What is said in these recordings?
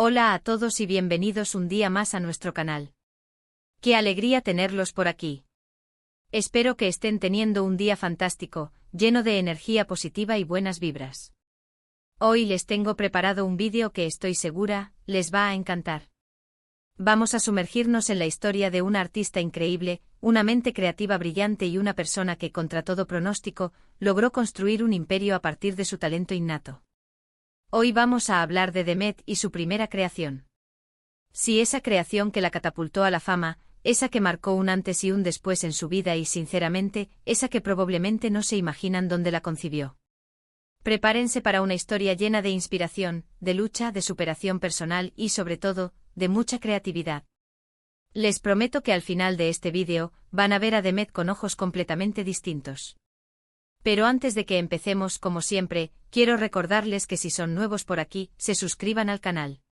Hola a todos y bienvenidos un día más a nuestro canal. ¡Qué alegría tenerlos por aquí! Espero que estén teniendo un día fantástico, lleno de energía positiva y buenas vibras. Hoy les tengo preparado un vídeo que estoy segura les va a encantar. Vamos a sumergirnos en la historia de una artista increíble, una mente creativa brillante y una persona que, contra todo pronóstico, logró construir un imperio a partir de su talento innato. Hoy vamos a hablar de Demet y su primera creación. Sí, esa creación que la catapultó a la fama, esa que marcó un antes y un después en su vida y, sinceramente, esa que probablemente no se imaginan dónde la concibió. Prepárense para una historia llena de inspiración, de lucha, de superación personal y, sobre todo, de mucha creatividad. Les prometo que al final de este vídeo, van a ver a Demet con ojos completamente distintos. Pero antes de que empecemos, como siempre, quiero recordarles que si son nuevos por aquí, se suscriban al canal.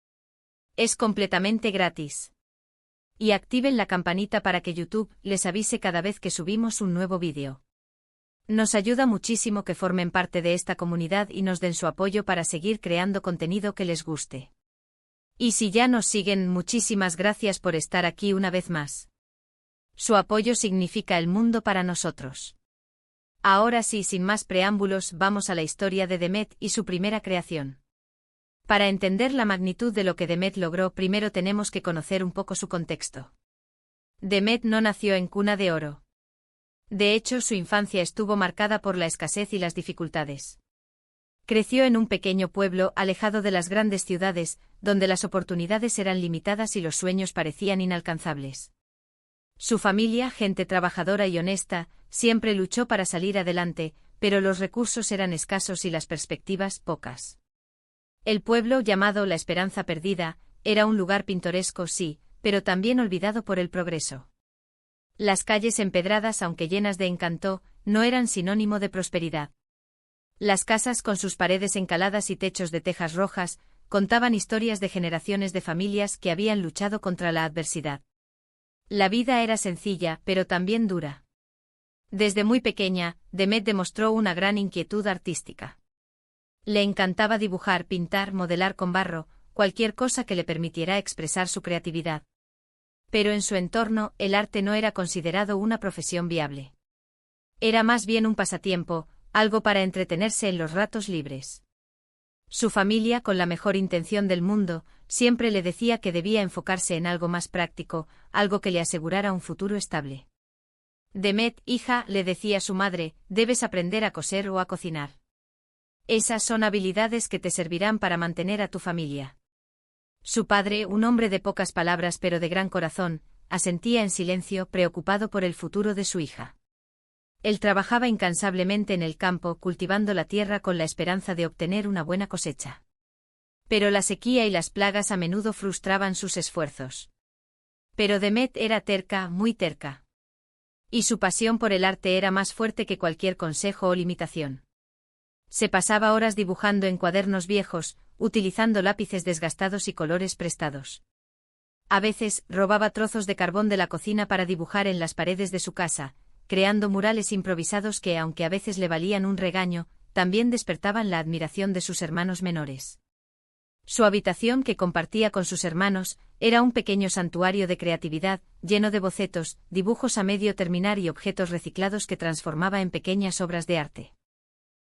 Es completamente gratis. Y activen la campanita para que YouTube les avise cada vez que subimos un nuevo vídeo. Nos ayuda muchísimo que formen parte de esta comunidad y nos den su apoyo para seguir creando contenido que les guste. Y si ya nos siguen, muchísimas gracias por estar aquí una vez más. Su apoyo significa el mundo para nosotros. Ahora sí, sin más preámbulos, vamos a la historia de Demet y su primera creación. Para entender la magnitud de lo que Demet logró, primero tenemos que conocer un poco su contexto. Demet no nació en cuna de oro. De hecho, su infancia estuvo marcada por la escasez y las dificultades. Creció en un pequeño pueblo alejado de las grandes ciudades, donde las oportunidades eran limitadas y los sueños parecían inalcanzables. Su familia, gente trabajadora y honesta, siempre luchó para salir adelante, pero los recursos eran escasos y las perspectivas pocas. El pueblo, llamado La Esperanza Perdida, era un lugar pintoresco, sí, pero también olvidado por el progreso. Las calles empedradas, aunque llenas de encanto, no eran sinónimo de prosperidad. Las casas, con sus paredes encaladas y techos de tejas rojas, contaban historias de generaciones de familias que habían luchado contra la adversidad. La vida era sencilla, pero también dura. Desde muy pequeña, Demet demostró una gran inquietud artística. Le encantaba dibujar, pintar, modelar con barro, cualquier cosa que le permitiera expresar su creatividad. Pero en su entorno, el arte no era considerado una profesión viable. Era más bien un pasatiempo, algo para entretenerse en los ratos libres. Su familia, con la mejor intención del mundo, siempre le decía que debía enfocarse en algo más práctico, algo que le asegurara un futuro estable. Demet, hija, le decía su madre, debes aprender a coser o a cocinar. Esas son habilidades que te servirán para mantener a tu familia. Su padre, un hombre de pocas palabras pero de gran corazón, asentía en silencio, preocupado por el futuro de su hija. Él trabajaba incansablemente en el campo, cultivando la tierra con la esperanza de obtener una buena cosecha. Pero la sequía y las plagas a menudo frustraban sus esfuerzos. Pero Demet era terca, muy terca. Y su pasión por el arte era más fuerte que cualquier consejo o limitación. Se pasaba horas dibujando en cuadernos viejos, utilizando lápices desgastados y colores prestados. A veces, robaba trozos de carbón de la cocina para dibujar en las paredes de su casa, creando murales improvisados que, aunque a veces le valían un regaño, también despertaban la admiración de sus hermanos menores. Su habitación, que compartía con sus hermanos, era un pequeño santuario de creatividad, lleno de bocetos, dibujos a medio terminar y objetos reciclados que transformaba en pequeñas obras de arte.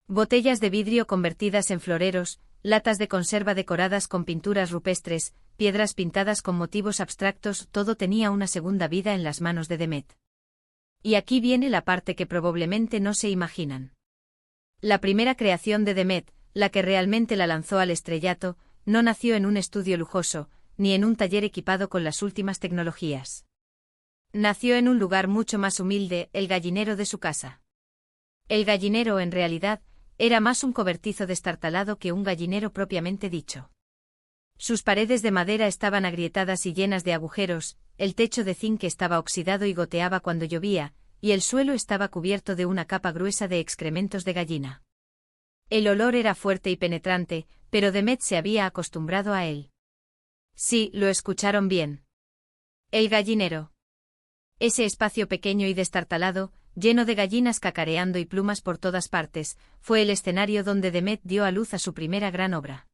Botellas de vidrio convertidas en floreros, latas de conserva decoradas con pinturas rupestres, piedras pintadas con motivos abstractos, todo tenía una segunda vida en las manos de Demet. Y aquí viene la parte que probablemente no se imaginan. La primera creación de Demet, la que realmente la lanzó al estrellato, no nació en un estudio lujoso, ni en un taller equipado con las últimas tecnologías. Nació en un lugar mucho más humilde, el gallinero de su casa. El gallinero, en realidad, era más un cobertizo destartalado que un gallinero propiamente dicho. Sus paredes de madera estaban agrietadas y llenas de agujeros, el techo de zinc estaba oxidado y goteaba cuando llovía, y el suelo estaba cubierto de una capa gruesa de excrementos de gallina. El olor era fuerte y penetrante, pero Demet se había acostumbrado a él. Sí, lo escucharon bien. El gallinero. Ese espacio pequeño y destartalado, lleno de gallinas cacareando y plumas por todas partes, fue el escenario donde Demet dio a luz a su primera gran obra.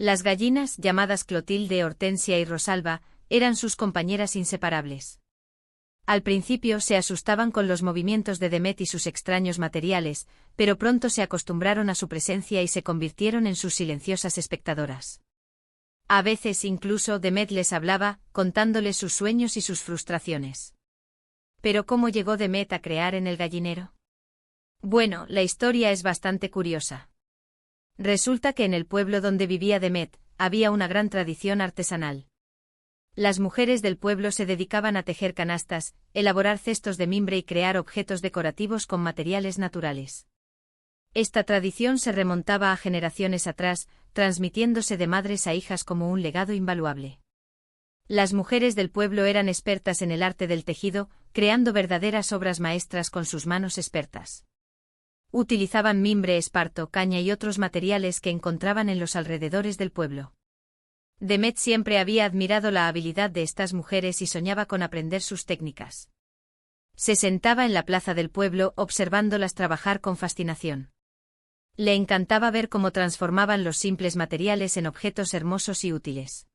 Las gallinas, llamadas Clotilde, Hortensia y Rosalba, eran sus compañeras inseparables. Al principio se asustaban con los movimientos de Demet y sus extraños materiales, pero pronto se acostumbraron a su presencia y se convirtieron en sus silenciosas espectadoras. A veces incluso Demet les hablaba, contándoles sus sueños y sus frustraciones. ¿Pero cómo llegó Demet a crear en el gallinero? Bueno, la historia es bastante curiosa. Resulta que en el pueblo donde vivía Demet, había una gran tradición artesanal. Las mujeres del pueblo se dedicaban a tejer canastas, elaborar cestos de mimbre y crear objetos decorativos con materiales naturales. Esta tradición se remontaba a generaciones atrás, transmitiéndose de madres a hijas como un legado invaluable. Las mujeres del pueblo eran expertas en el arte del tejido, creando verdaderas obras maestras con sus manos expertas. Utilizaban mimbre, esparto, caña y otros materiales que encontraban en los alrededores del pueblo. Demet siempre había admirado la habilidad de estas mujeres y soñaba con aprender sus técnicas. Se sentaba en la plaza del pueblo observándolas trabajar con fascinación. Le encantaba ver cómo transformaban los simples materiales en objetos hermosos y útiles.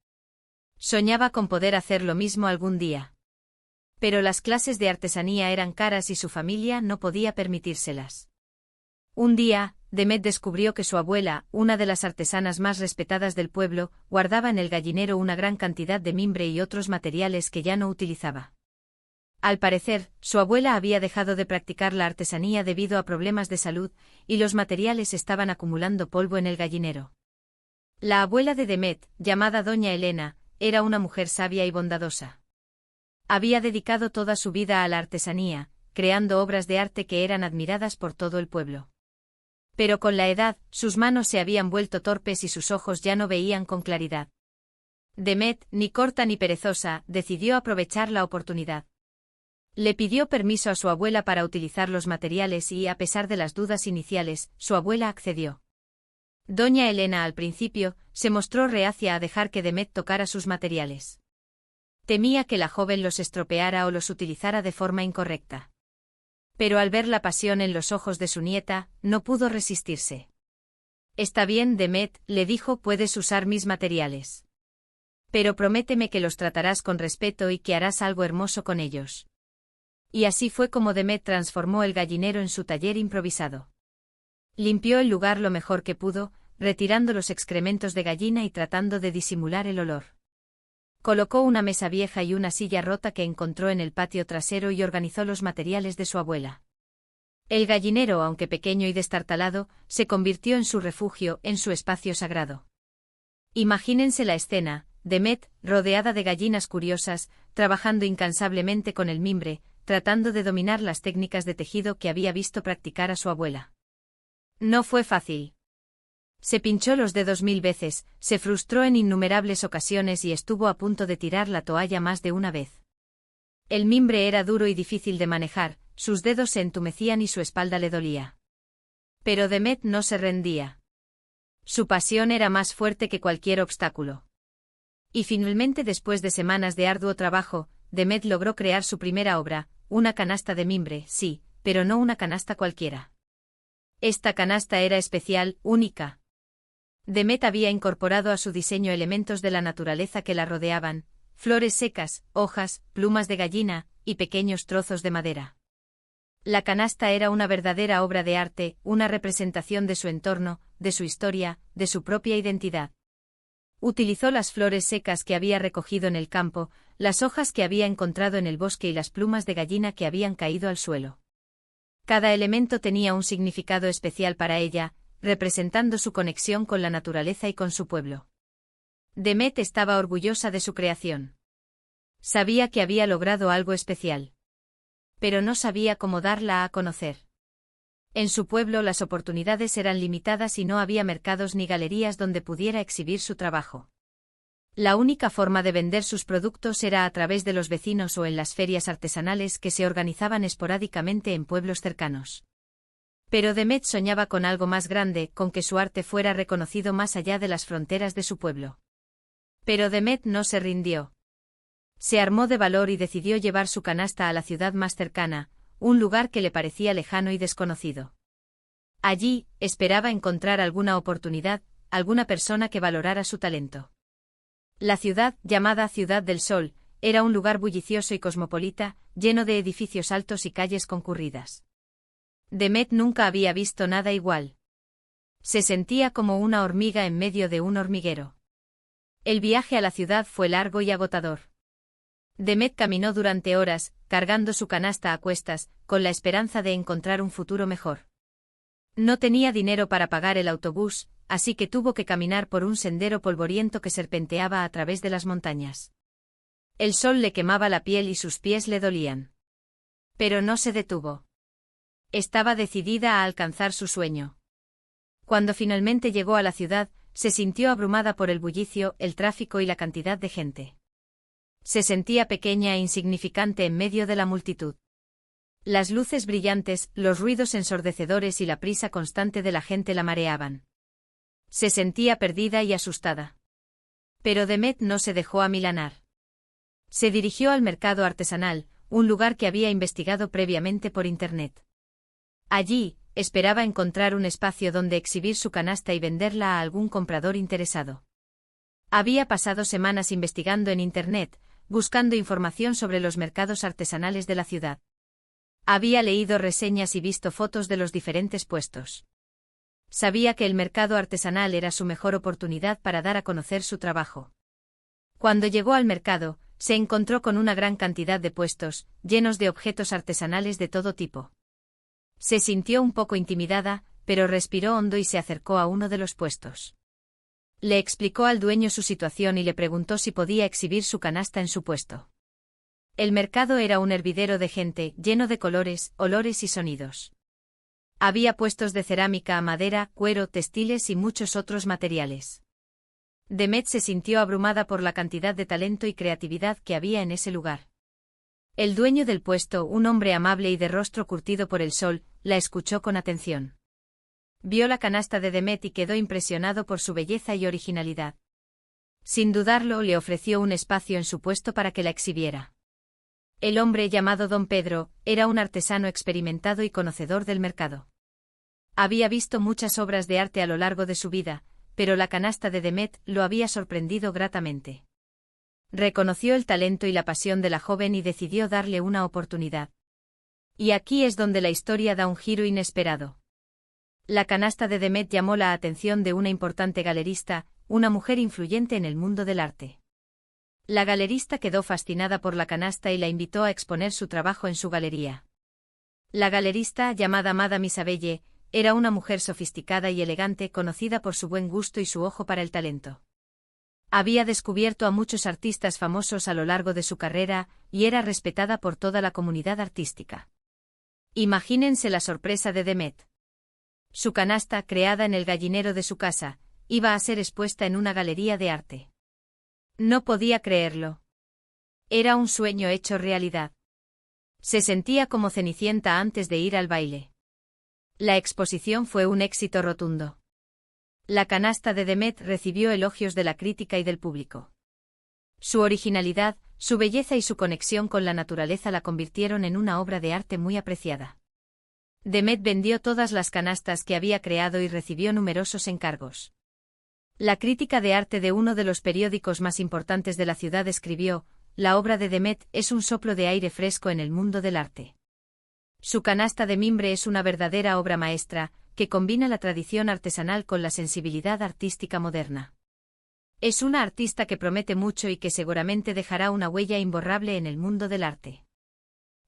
Soñaba con poder hacer lo mismo algún día. Pero las clases de artesanía eran caras y su familia no podía permitírselas. Un día, Demet descubrió que su abuela, una de las artesanas más respetadas del pueblo, guardaba en el gallinero una gran cantidad de mimbre y otros materiales que ya no utilizaba. Al parecer, su abuela había dejado de practicar la artesanía debido a problemas de salud, y los materiales estaban acumulando polvo en el gallinero. La abuela de Demet, llamada Doña Elena, era una mujer sabia y bondadosa. Había dedicado toda su vida a la artesanía, creando obras de arte que eran admiradas por todo el pueblo. Pero con la edad, sus manos se habían vuelto torpes y sus ojos ya no veían con claridad. Demet, ni corta ni perezosa, decidió aprovechar la oportunidad. Le pidió permiso a su abuela para utilizar los materiales y, a pesar de las dudas iniciales, su abuela accedió. Doña Elena al principio, se mostró reacia a dejar que Demet tocara sus materiales. Temía que la joven los estropeara o los utilizara de forma incorrecta. Pero al ver la pasión en los ojos de su nieta, no pudo resistirse. «Está bien, Demet», le dijo, «puedes usar mis materiales. Pero prométeme que los tratarás con respeto y que harás algo hermoso con ellos». Y así fue como Demet transformó el gallinero en su taller improvisado. Limpió el lugar lo mejor que pudo, retirando los excrementos de gallina y tratando de disimular el olor. Colocó una mesa vieja y una silla rota que encontró en el patio trasero y organizó los materiales de su abuela. El gallinero, aunque pequeño y destartalado, se convirtió en su refugio, en su espacio sagrado. Imagínense la escena: Demet, rodeada de gallinas curiosas, trabajando incansablemente con el mimbre, tratando de dominar las técnicas de tejido que había visto practicar a su abuela. No fue fácil. Se pinchó los dedos 1000 veces, se frustró en innumerables ocasiones y estuvo a punto de tirar la toalla más de una vez. El mimbre era duro y difícil de manejar, sus dedos se entumecían y su espalda le dolía. Pero Demet no se rendía. Su pasión era más fuerte que cualquier obstáculo. Y finalmente, después de semanas de arduo trabajo, Demet logró crear su primera obra, una canasta de mimbre, sí, pero no una canasta cualquiera. Esta canasta era especial, única. Demet había incorporado a su diseño elementos de la naturaleza que la rodeaban: flores secas, hojas, plumas de gallina, y pequeños trozos de madera. La canasta era una verdadera obra de arte, una representación de su entorno, de su historia, de su propia identidad. Utilizó las flores secas que había recogido en el campo, las hojas que había encontrado en el bosque y las plumas de gallina que habían caído al suelo. Cada elemento tenía un significado especial para ella, representando su conexión con la naturaleza y con su pueblo. Demet estaba orgullosa de su creación. Sabía que había logrado algo especial. Pero no sabía cómo darla a conocer. En su pueblo las oportunidades eran limitadas y no había mercados ni galerías donde pudiera exhibir su trabajo. La única forma de vender sus productos era a través de los vecinos o en las ferias artesanales que se organizaban esporádicamente en pueblos cercanos. Pero Demet soñaba con algo más grande, con que su arte fuera reconocido más allá de las fronteras de su pueblo. Pero Demet no se rindió. Se armó de valor y decidió llevar su canasta a la ciudad más cercana, un lugar que le parecía lejano y desconocido. Allí, esperaba encontrar alguna oportunidad, alguna persona que valorara su talento. La ciudad, llamada Ciudad del Sol, era un lugar bullicioso y cosmopolita, lleno de edificios altos y calles concurridas. Demet nunca había visto nada igual. Se sentía como una hormiga en medio de un hormiguero. El viaje a la ciudad fue largo y agotador. Demet caminó durante horas, cargando su canasta a cuestas, con la esperanza de encontrar un futuro mejor. No tenía dinero para pagar el autobús, así que tuvo que caminar por un sendero polvoriento que serpenteaba a través de las montañas. El sol le quemaba la piel y sus pies le dolían. Pero no se detuvo. Estaba decidida a alcanzar su sueño. Cuando finalmente llegó a la ciudad, se sintió abrumada por el bullicio, el tráfico y la cantidad de gente. Se sentía pequeña e insignificante en medio de la multitud. Las luces brillantes, los ruidos ensordecedores y la prisa constante de la gente la mareaban. Se sentía perdida y asustada. Pero Demet no se dejó amilanar. Se dirigió al mercado artesanal, un lugar que había investigado previamente por Internet. Allí, esperaba encontrar un espacio donde exhibir su canasta y venderla a algún comprador interesado. Había pasado semanas investigando en Internet, buscando información sobre los mercados artesanales de la ciudad. Había leído reseñas y visto fotos de los diferentes puestos. Sabía que el mercado artesanal era su mejor oportunidad para dar a conocer su trabajo. Cuando llegó al mercado, se encontró con una gran cantidad de puestos, llenos de objetos artesanales de todo tipo. Se sintió un poco intimidada, pero respiró hondo y se acercó a uno de los puestos. Le explicó al dueño su situación y le preguntó si podía exhibir su canasta en su puesto. El mercado era un hervidero de gente, lleno de colores, olores y sonidos. Había puestos de cerámica, madera, cuero, textiles y muchos otros materiales. Demet se sintió abrumada por la cantidad de talento y creatividad que había en ese lugar. El dueño del puesto, un hombre amable y de rostro curtido por el sol, la escuchó con atención. Vio la canasta de Demet y quedó impresionado por su belleza y originalidad. Sin dudarlo, le ofreció un espacio en su puesto para que la exhibiera. El hombre, llamado Don Pedro, era un artesano experimentado y conocedor del mercado. Había visto muchas obras de arte a lo largo de su vida, pero la canasta de Demet lo había sorprendido gratamente. Reconoció el talento y la pasión de la joven y decidió darle una oportunidad. Y aquí es donde la historia da un giro inesperado. La canasta de Demet llamó la atención de una importante galerista, una mujer influyente en el mundo del arte. La galerista quedó fascinada por la canasta y la invitó a exponer su trabajo en su galería. La galerista, llamada Madame Isabelle, era una mujer sofisticada y elegante, conocida por su buen gusto y su ojo para el talento. Había descubierto a muchos artistas famosos a lo largo de su carrera, y era respetada por toda la comunidad artística. Imagínense la sorpresa de Demet. Su canasta, creada en el gallinero de su casa, iba a ser expuesta en una galería de arte. No podía creerlo. Era un sueño hecho realidad. Se sentía como Cenicienta antes de ir al baile. La exposición fue un éxito rotundo. La canasta de Demet recibió elogios de la crítica y del público. Su originalidad, su belleza y su conexión con la naturaleza la convirtieron en una obra de arte muy apreciada. Demet vendió todas las canastas que había creado y recibió numerosos encargos. La crítica de arte de uno de los periódicos más importantes de la ciudad escribió: «La obra de Demet es un soplo de aire fresco en el mundo del arte». Su canasta de mimbre es una verdadera obra maestra, que combina la tradición artesanal con la sensibilidad artística moderna. Es una artista que promete mucho y que seguramente dejará una huella imborrable en el mundo del arte.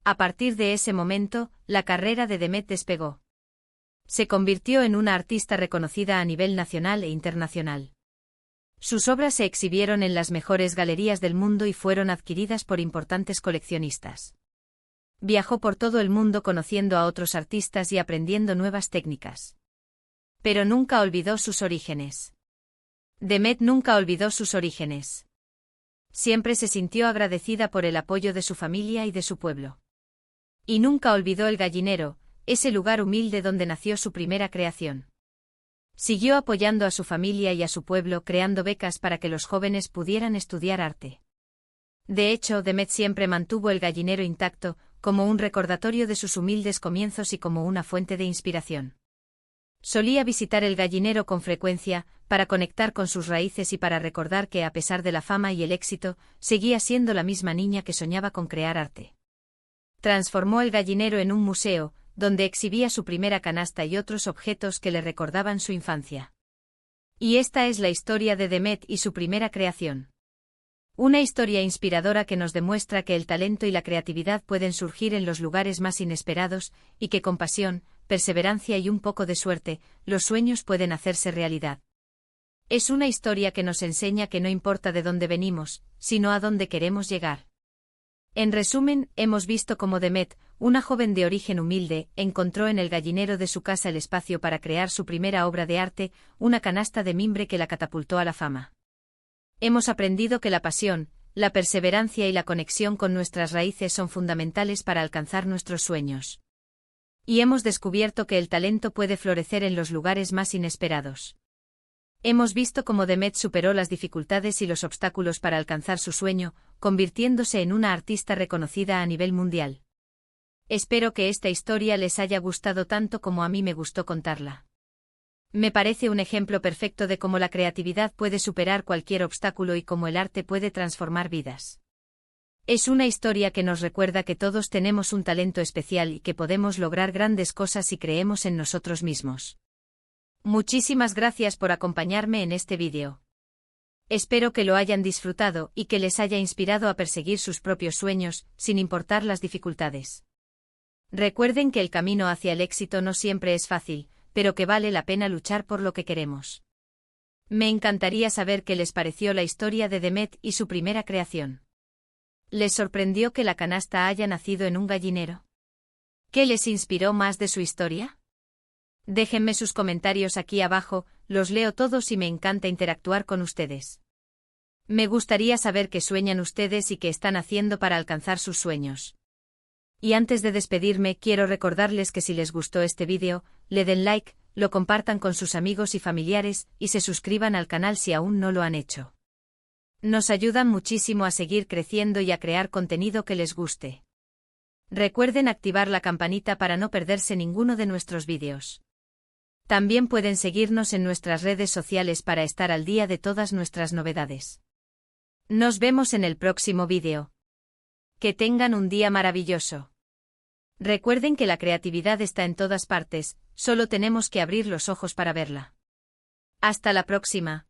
A partir de ese momento, la carrera de Demet despegó. Se convirtió en una artista reconocida a nivel nacional e internacional. Sus obras se exhibieron en las mejores galerías del mundo y fueron adquiridas por importantes coleccionistas. Viajó por todo el mundo conociendo a otros artistas y aprendiendo nuevas técnicas. Pero nunca olvidó sus orígenes. Demet nunca olvidó sus orígenes. Siempre se sintió agradecida por el apoyo de su familia y de su pueblo. Y nunca olvidó el gallinero, ese lugar humilde donde nació su primera creación. Siguió apoyando a su familia y a su pueblo, creando becas para que los jóvenes pudieran estudiar arte. De hecho, Demet siempre mantuvo el gallinero intacto, como un recordatorio de sus humildes comienzos y como una fuente de inspiración. Solía visitar el gallinero con frecuencia, para conectar con sus raíces y para recordar que a pesar de la fama y el éxito, seguía siendo la misma niña que soñaba con crear arte. Transformó el gallinero en un museo, donde exhibía su primera canasta y otros objetos que le recordaban su infancia. Y esta es la historia de Demet y su primera creación. Una historia inspiradora que nos demuestra que el talento y la creatividad pueden surgir en los lugares más inesperados, y que con pasión, perseverancia y un poco de suerte, los sueños pueden hacerse realidad. Es una historia que nos enseña que no importa de dónde venimos, sino a dónde queremos llegar. En resumen, hemos visto cómo Demet, una joven de origen humilde, encontró en el gallinero de su casa el espacio para crear su primera obra de arte, una canasta de mimbre que la catapultó a la fama. Hemos aprendido que la pasión, la perseverancia y la conexión con nuestras raíces son fundamentales para alcanzar nuestros sueños. Y hemos descubierto que el talento puede florecer en los lugares más inesperados. Hemos visto cómo Demet superó las dificultades y los obstáculos para alcanzar su sueño, convirtiéndose en una artista reconocida a nivel mundial. Espero que esta historia les haya gustado tanto como a mí me gustó contarla. Me parece un ejemplo perfecto de cómo la creatividad puede superar cualquier obstáculo y cómo el arte puede transformar vidas. Es una historia que nos recuerda que todos tenemos un talento especial y que podemos lograr grandes cosas si creemos en nosotros mismos. Muchísimas gracias por acompañarme en este vídeo. Espero que lo hayan disfrutado y que les haya inspirado a perseguir sus propios sueños, sin importar las dificultades. Recuerden que el camino hacia el éxito no siempre es fácil, pero que vale la pena luchar por lo que queremos. Me encantaría saber qué les pareció la historia de Demet y su primera creación. ¿Les sorprendió que la canasta haya nacido en un gallinero? ¿Qué les inspiró más de su historia? Déjenme sus comentarios aquí abajo, los leo todos y me encanta interactuar con ustedes. Me gustaría saber qué sueñan ustedes y qué están haciendo para alcanzar sus sueños. Y antes de despedirme, quiero recordarles que si les gustó este vídeo, le den like, lo compartan con sus amigos y familiares, y se suscriban al canal si aún no lo han hecho. Nos ayudan muchísimo a seguir creciendo y a crear contenido que les guste. Recuerden activar la campanita para no perderse ninguno de nuestros vídeos. También pueden seguirnos en nuestras redes sociales para estar al día de todas nuestras novedades. Nos vemos en el próximo vídeo. Que tengan un día maravilloso. Recuerden que la creatividad está en todas partes, solo tenemos que abrir los ojos para verla. Hasta la próxima.